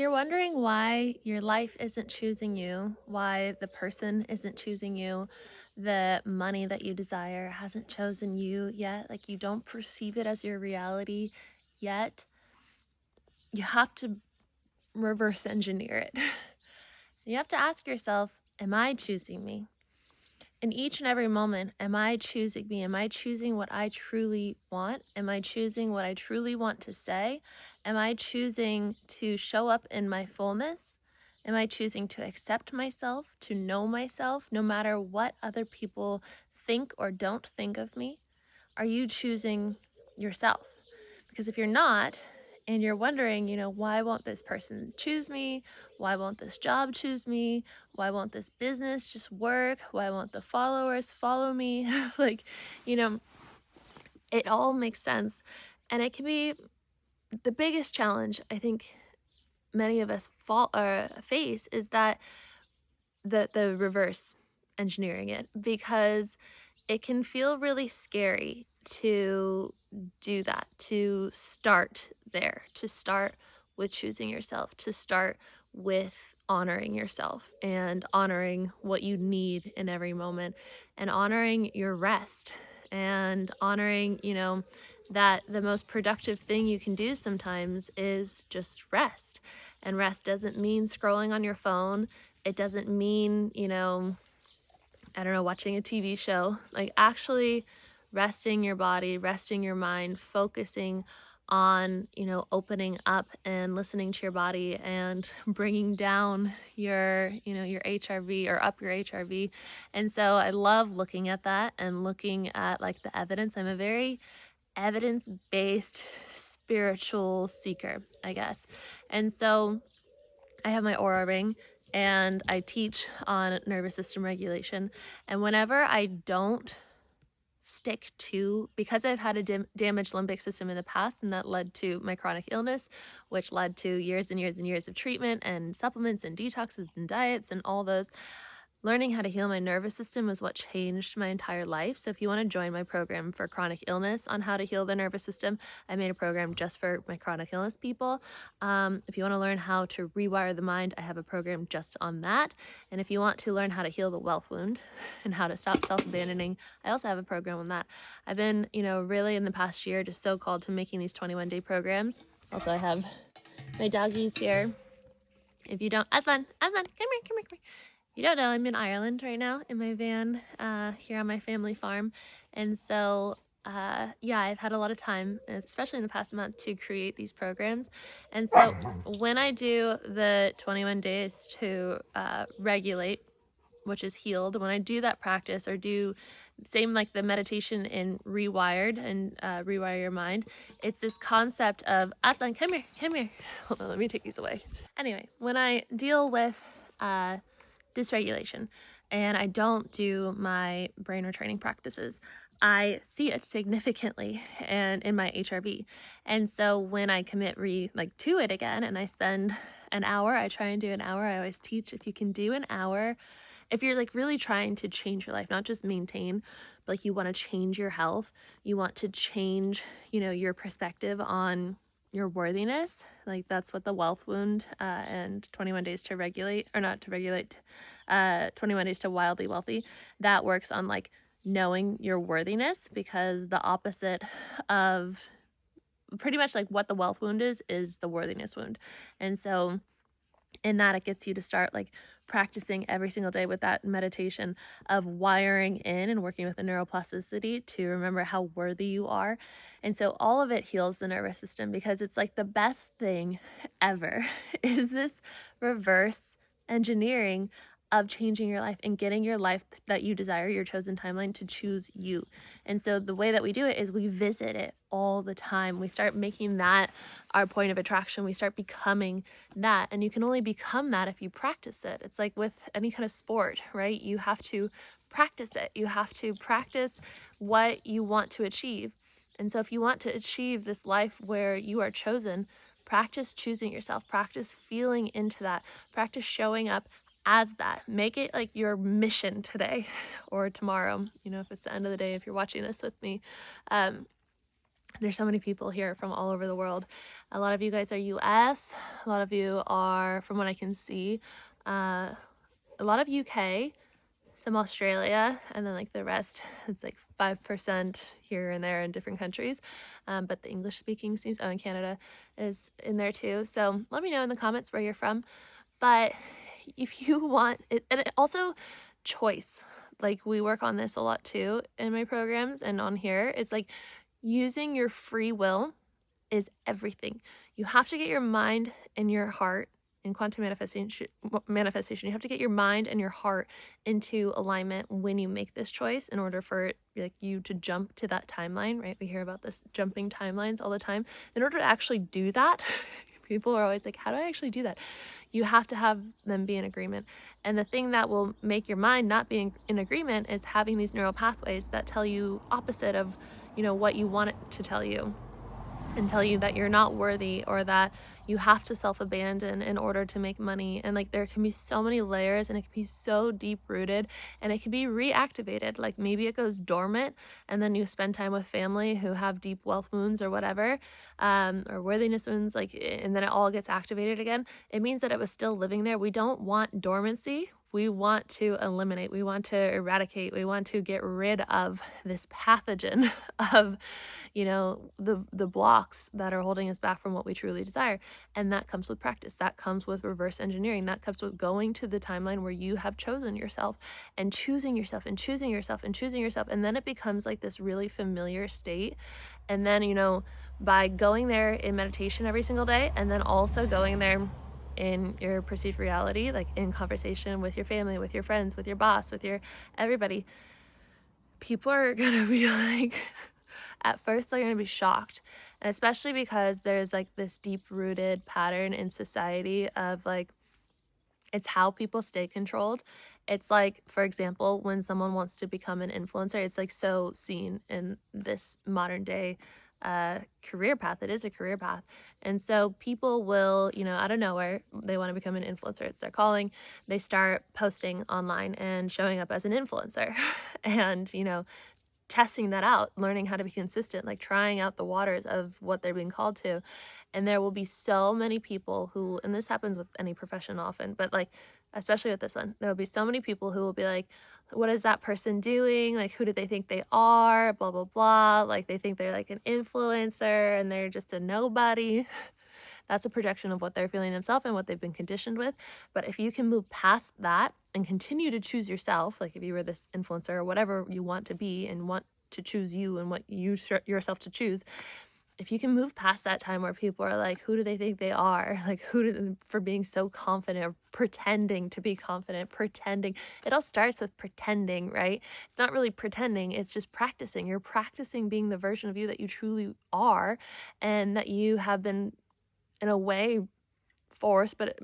you're wondering why your life isn't choosing you, why the person isn't choosing you, the money that you desire hasn't chosen you yet, like you don't perceive it as your reality yet, you have to reverse engineer it. You have to ask yourself, am I choosing me? In each and every moment, am I choosing me? Am I choosing what I truly want? Am I choosing what I truly want to say? Am I choosing to show up in my fullness? Am I choosing to accept myself, to know myself, no matter what other people think or don't think of me? Are you choosing yourself? Because if you're not, and you're wondering, why won't this person choose me? Why won't this job choose me? Why won't this business just work? Why won't the followers follow me? like, you know, it all makes sense. And it can be the biggest challenge I think many of us face is that the reverse engineering it, because it can feel really scary to do that, to start there, to start with choosing yourself, to start with honoring yourself and honoring what you need in every moment and honoring your rest and honoring, that the most productive thing you can do sometimes is just rest. And rest doesn't mean scrolling on your phone. It doesn't mean, I don't know, watching a TV show, like actually resting your body, resting your mind, focusing on, opening up and listening to your body and bringing down your HRV or up your HRV. And so I love looking at that and looking at like the evidence. I'm a very evidence-based spiritual seeker, I guess. And so I have my aura ring and I teach on nervous system regulation. And whenever I don't stick to, because I've had a damaged limbic system in the past, and that led to my chronic illness, which led to years and years and years of treatment and supplements and detoxes and diets and all those. Learning how to heal my nervous system was what changed my entire life. So if you want to join my program for chronic illness on how to heal the nervous system, I made a program just for my chronic illness people. If you want to learn how to rewire the mind, I have a program just on that. And if you want to learn how to heal the wealth wound and how to stop self-abandoning, I also have a program on that. I've been, really in the past year just so called to making these 21-day programs. Also, I have my doggies here. If you don't, Aslan, come here. You don't know, I'm in Ireland right now in my van here on my family farm. And so, yeah, I've had a lot of time, especially in the past month, to create these programs. And so when I do the 21 days to regulate, which is healed, when I do that practice or do same like the meditation in rewired and rewire your mind, it's this concept of Aslan, come here. Hold on, let me take these away. Anyway, when I deal with dysregulation and I don't do my brain retraining practices, I see it significantly and in my HRV. And so when I commit to it again and I spend an hour, I try and do an hour. I always teach if you can do an hour, if you're like really trying to change your life, not just maintain, but like you want to change your health, you want to change, your perspective on your worthiness. Like that's what the wealth wound and 21 days to regulate, or not to regulate, 21 days to wildly wealthy, that works on like knowing your worthiness, because the opposite of pretty much like what the wealth wound is the worthiness wound. And so in that, it gets you to start like practicing every single day with that meditation of wiring in and working with the neuroplasticity to remember how worthy you are. And so all of it heals the nervous system, because it's like the best thing ever is this reverse engineering of changing your life and getting your life that you desire, your chosen timeline, to choose you. And so the way that we do it is we visit it all the time. We start making that our point of attraction. We start becoming that. And you can only become that if you practice it. It's like with any kind of sport, right? You have to practice it. You have to practice what you want to achieve. And so if you want to achieve this life where you are chosen, practice choosing yourself, practice feeling into that, practice showing up as that. Make it like your mission today or tomorrow, if it's the end of the day, if you're watching this with me. There's so many people here from all over the world. A lot of you guys are US, a lot of you are, from what I can see, a lot of UK, some Australia, and then like the rest, it's like 5% here and there in different countries. But the English speaking seems, oh, and Canada is in there too. So let me know in the comments where you're from. But if you want it, and it also choice, like we work on this a lot too in my programs and on here, is like using your free will is everything. You have to get your mind and your heart in quantum manifestation. You have to get your mind and your heart into alignment when you make this choice in order for like you to jump to that timeline, right? We hear about this jumping timelines all the time. In order to actually do that, people are always like, how do I actually do that? You have to have them be in agreement. And the thing that will make your mind not be in agreement is having these neural pathways that tell you opposite of, what you want it to tell you, and tell you that you're not worthy or that you have to self-abandon in order to make money. And like there can be so many layers, and it can be so deep rooted, and it can be reactivated. Like maybe it goes dormant and then you spend time with family who have deep wealth wounds or whatever, or worthiness wounds, like, and then it all gets activated again. It means that it was still living there. We don't want dormancy. We want to eliminate, we want to eradicate, we want to get rid of this pathogen of, the blocks that are holding us back from what we truly desire. And that comes with practice. That comes with reverse engineering. That comes with going to the timeline where you have chosen yourself and choosing yourself and choosing yourself and choosing yourself. And then it becomes like this really familiar state. And then, by going there in meditation every single day, and then also going there in your perceived reality, like in conversation with your family, with your friends, with your boss, with your everybody, people are gonna be like, at first they're gonna be shocked. And especially because there's like this deep rooted pattern in society of like, it's how people stay controlled. It's like, for example, when someone wants to become an influencer, it's like so seen in this modern day career path. It is a career path. And so people will, out of nowhere, they want to become an influencer. It's their calling. They start posting online and showing up as an influencer and, testing that out, learning how to be consistent, like trying out the waters of what they're being called to. And there will be so many people who, and this happens with any profession often, but like, especially with this one, there will be so many people who will be like, what is that person doing? Like, who do they think they are? Blah, blah, blah. Like, they think they're like an influencer and they're just a nobody. That's a projection of what they're feeling themselves and what they've been conditioned with. But if you can move past that and continue to choose yourself, like if you were this influencer or whatever you want to be and want to choose you and what you yourself to choose, if you can move past that time where people are like, who do they think they are? Like, for being so confident or pretending to be confident, pretending. It all starts with pretending, right? It's not really pretending, it's just practicing. You're practicing being the version of you that you truly are and that you have been, in a way, forced, but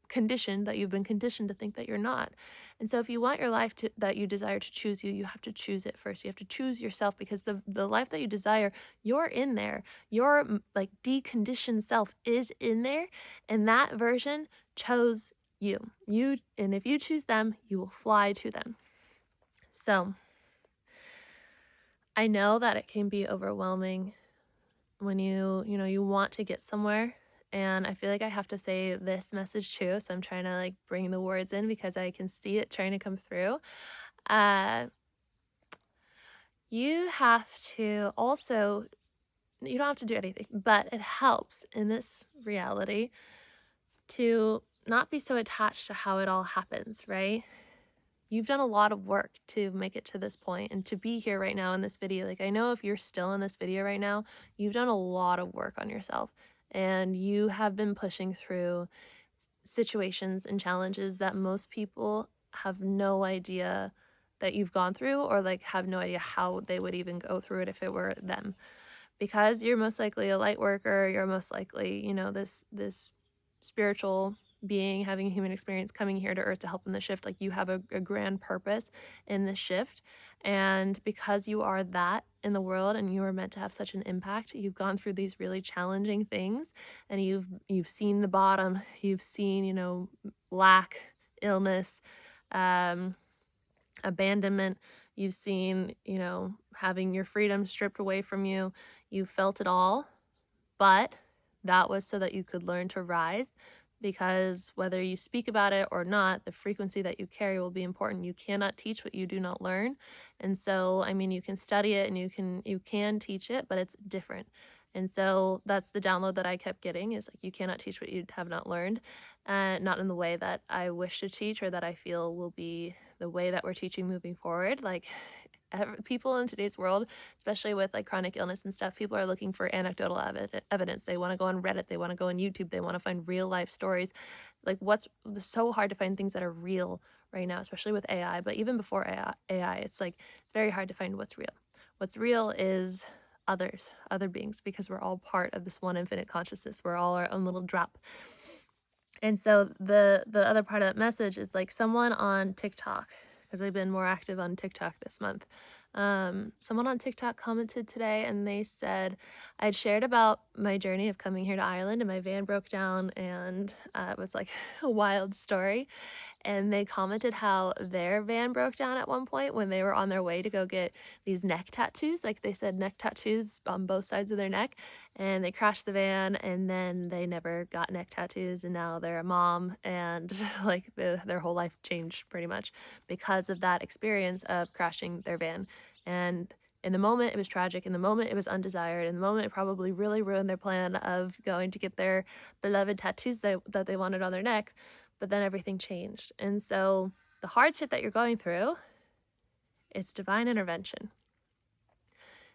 conditioned, that you've been conditioned to think that you're not. And so if you want your life that you desire to choose you have to choose it first. You have to choose yourself, because the life that you desire, you're in there. Your like deconditioned self is in there, and that version chose you. And if you choose them, you will fly to them. So I know that it can be overwhelming when you want to get somewhere. And I feel like I have to say this message too. So I'm trying to like bring the words in because I can see it trying to come through. You have to also, you don't have to do anything, but it helps in this reality to not be so attached to how it all happens, right? You've done a lot of work to make it to this point and to be here right now in this video. Like, I know if you're still in this video right now, you've done a lot of work on yourself and you have been pushing through situations and challenges that most people have no idea that you've gone through, or like have no idea how they would even go through it if it were them. Because you're most likely a light worker, you're most likely, this spiritual being having a human experience, coming here to earth to help in the shift. Like, you have a grand purpose in this shift, and because you are that in the world and you are meant to have such an impact, you've gone through these really challenging things, and you've seen the bottom, you've seen lack, illness, abandonment, you've seen having your freedom stripped away from you. You felt it all, but that was so that you could learn to rise, because whether you speak about it or not, the frequency that you carry will be important. You cannot teach what you do not learn. And so, I mean, you can study it and you can teach it, but it's different. And so that's the download that I kept getting, is like, you cannot teach what you have not learned, not in the way that I wish to teach or that I feel will be the way that we're teaching moving forward. Like, people in today's world, especially with like chronic illness and stuff, people are looking for anecdotal evidence. They want to go on Reddit, they want to go on YouTube, they want to find real life stories. Like, what's so hard to find things that are real right now, especially with AI, but even before AI, it's like, it's very hard to find what's real. What's real is other beings, because we're all part of this one infinite consciousness. We're all our own little drop. And so the other part of that message is like, someone on TikTok, because I've been more active on TikTok this month. Someone on TikTok commented today, and they said I'd shared about my journey of coming here to Ireland, and my van broke down, and it was like a wild story. And they commented how their van broke down at one point when they were on their way to go get these neck tattoos. Like, they said neck tattoos on both sides of their neck, and they crashed the van, and then they never got neck tattoos, and now they're a mom, and like their whole life changed pretty much because of that experience of crashing their van. And in the moment, it was tragic. In the moment, it was undesired. In the moment, it probably really ruined their plan of going to get their beloved tattoos that they wanted on their neck. But then everything changed. And so the hardship that you're going through, it's divine intervention.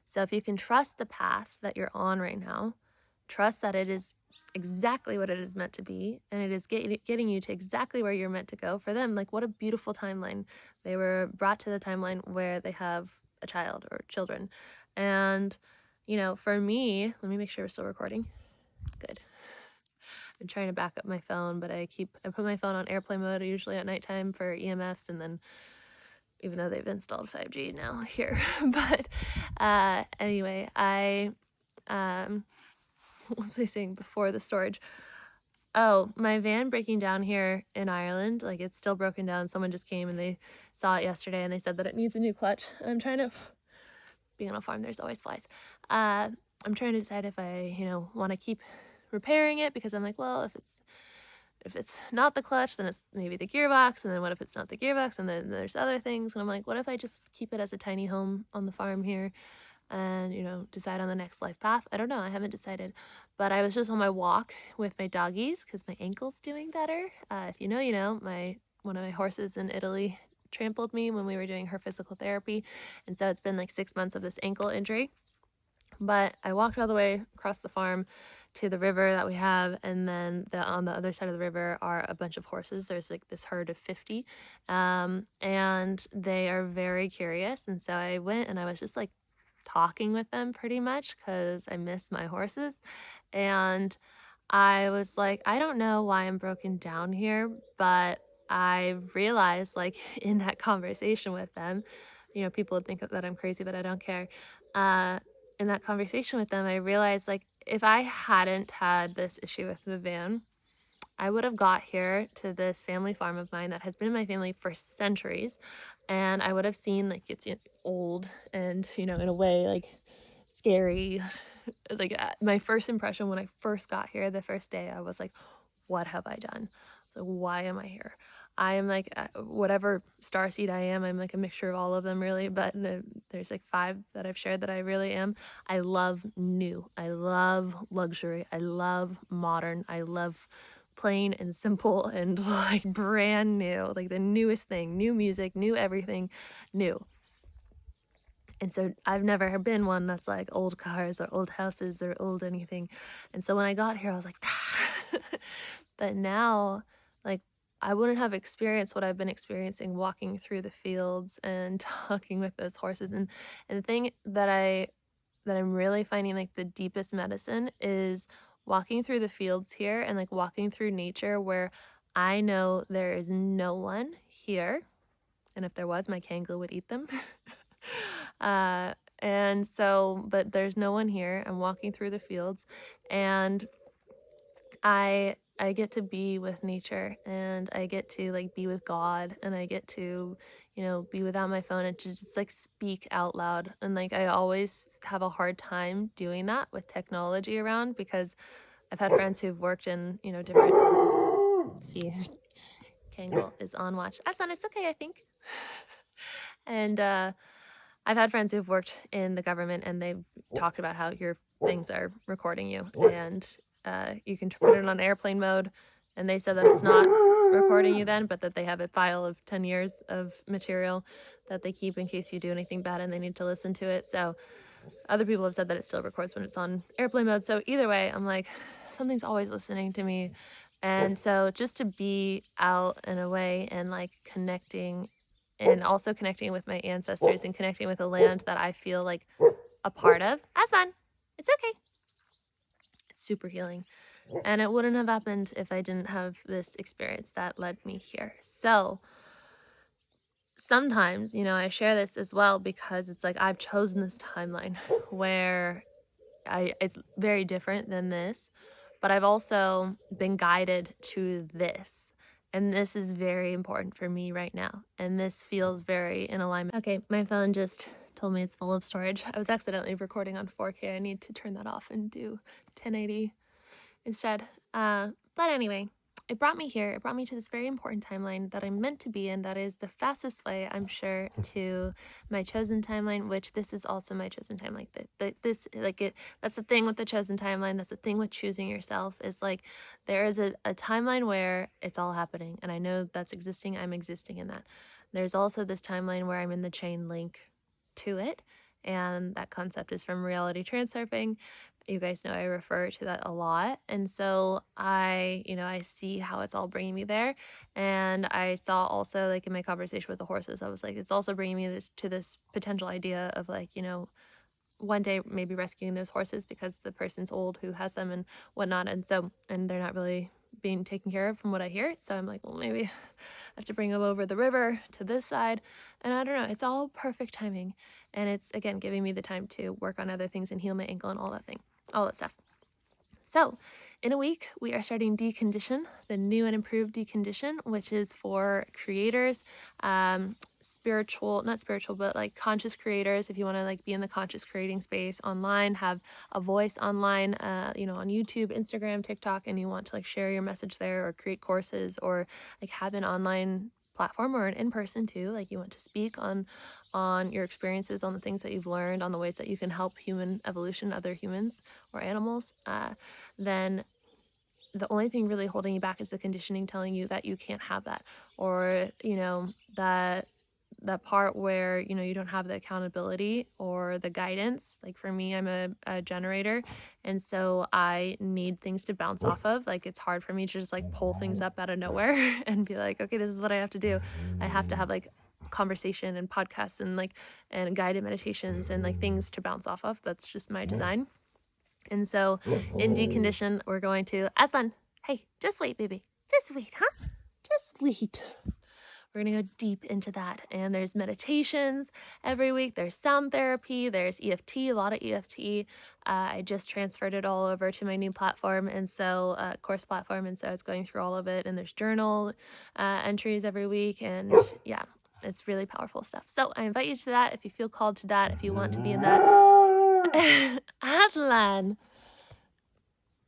So if you can trust the path that you're on right now, trust that it is exactly what it is meant to be, and it is getting you to exactly where you're meant to go. For them, like, what a beautiful timeline. They were brought to the timeline where they have a child or children. And, for me, let me make sure we're still recording. Good. I'm trying to back up my phone, but I put my phone on airplane mode usually at nighttime for EMFs, and then, even though they've installed 5G now here, but anyway, what was I saying before the storage? Oh, my van breaking down here in Ireland, like, it's still broken down. Someone just came and they saw it yesterday, and they said that it needs a new clutch. And I'm trying to, being on a farm, there's always flies. I'm trying to decide if I, want to keep repairing it, because I'm like, well, if it's not the clutch, then it's maybe the gearbox, and then what if it's not the gearbox, and then there's other things, and I'm like, what if I just keep it as a tiny home on the farm here, and decide on the next life path? I don't know, I haven't decided, but I was just on my walk with my doggies because my ankle's doing better. If you know, one of my horses in Italy trampled me when we were doing her physical therapy, and so it's been like 6 months of this ankle injury. But I walked all the way across the farm to the river that we have, and then on the other side of the river are a bunch of horses. There's like this herd of 50, and they are very curious. And so I went and I was just like talking with them pretty much, because I miss my horses. And I was like, I don't know why I'm broken down here, but I realized, like, in that conversation with them, people would think that I'm crazy, but I don't care. In that conversation with them, I realized, like, if I hadn't had this issue with the van, I would have got here to this family farm of mine that has been in my family for centuries, and I would have seen, like, it's old and, in a way, like, scary. Like, my first impression when I first got here, the first day, I was like, what have I done? So why am I here? I am like, whatever starseed I am, I'm like a mixture of all of them, really, but there's like 5 that I've shared that I really am. I love new. I love luxury. I love modern. I love plain and simple and like brand new, like the newest thing, new music, new everything, new. And so I've never been one that's like old cars or old houses or old anything. And so when I got here, I was like, but now, like, I wouldn't have experienced what I've been experiencing walking through the fields and talking with those horses. And the thing that I'm really finding like the deepest medicine is walking through the fields here and like walking through nature, where I know there is no one here. And if there was, my Kangol would eat them. And so, but there's no one here. I'm walking through the fields, and I I get to be with nature, and I get to like be with God, and I get to, be without my phone and to just like speak out loud. And like I always have a hard time doing that with technology around, because I've had friends who've worked in, different. See, Kangle is on watch. Aslan, it's okay, I think. And I've had friends who've worked in the government, and they've talked about how your things are recording you, and you can put it on airplane mode, and they said that it's not recording you then, but that they have a file of 10 years of material that they keep in case you do anything bad and they need to listen to it. So other people have said that it still records when it's on airplane mode. So either way, I'm like, something's always listening to me. And so just to be out and away and like connecting, and also connecting with my ancestors and connecting with a land that I feel like a part of. Aslan, it's okay. It's super healing. And it wouldn't have happened if I didn't have this experience that led me here. So sometimes, I share this as well because it's like I've chosen this timeline where it's very different than this, but I've also been guided to this. And this is very important for me right now. And this feels very in alignment. Okay, my phone just told me it's full of storage. I was accidentally recording on 4K. I need to turn that off and do 1080 instead. But anyway, it brought me here. It brought me to this very important timeline that I'm meant to be in. That is the fastest way, I'm sure, to my chosen timeline, which this is also my chosen timeline. That's the thing with the chosen timeline. That's the thing with choosing yourself, is like there is a timeline where it's all happening. And I know that's existing. I'm existing in that. There's also this timeline where I'm in the chain link to it. And that concept is from reality transurfing. You guys know I refer to that a lot. And so I see how it's all bringing me there. And I saw also, like, in my conversation with the horses, I was like, it's also bringing me this potential idea of like, one day maybe rescuing those horses because the person's old who has them and whatnot. And they're not really being taken care of from what I hear. So I'm like, well, maybe I have to bring them over the river to this side. And I don't know, it's all perfect timing. And it's, again, giving me the time to work on other things and heal my ankle and all that stuff. So in a week, we are starting Decondition, the new and improved Decondition, which is for creators, not spiritual, but like conscious creators. If you want to like be in the conscious creating space online, have a voice online, on YouTube, Instagram, TikTok, and you want to like share your message there or create courses or like have an online platform or an in-person too, like you want to speak on your experiences, on the things that you've learned, on the ways that you can help human evolution, other humans or animals, then the only thing really holding you back is the conditioning telling you that you can't have that, or that part where you don't have the accountability or the guidance. Like for me, I'm a generator, and so I need things to bounce off of. Like it's hard for me to just like pull things up out of nowhere and be like, okay, this is what I have to do. I have to have like conversation and podcasts and guided meditations and like things to bounce off of. That's just my design. And so in Decondition, we're going to, Aslan, hey, just wait, baby. Just wait, huh? Just wait. We're going to go deep into that. And there's meditations every week. There's sound therapy. There's EFT, a lot of EFT. I just transferred it all over to my new platform. And so, course platform. And so I was going through all of it. And there's journal entries every week. And yeah, it's really powerful stuff. So I invite you to that if you feel called to that, if you want to be in that. Aslan.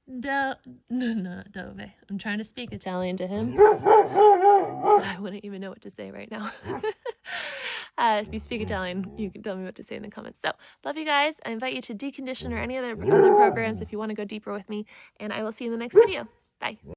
No, not Dove. I'm trying to speak Italian to him. I wouldn't even know what to say right now. If you speak Italian, you can tell me what to say in the comments. So, love you guys. I invite you to Decondition or any other programs if you want to go deeper with me. And I will see you in the next video. Bye.